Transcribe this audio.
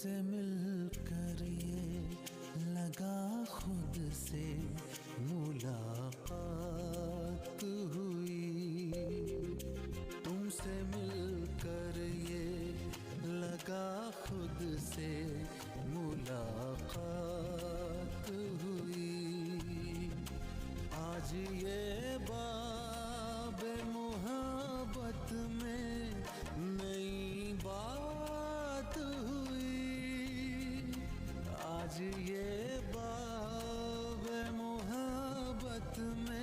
तुमसे मिलकर ये लगा खुद से मुलाकात हुई। तुमसे मिलकर ये लगा खुद से मुलाकात हुई। आज ये बाब मोहब्बत में नई बात हुई। आज ये बाब मोहब्बत में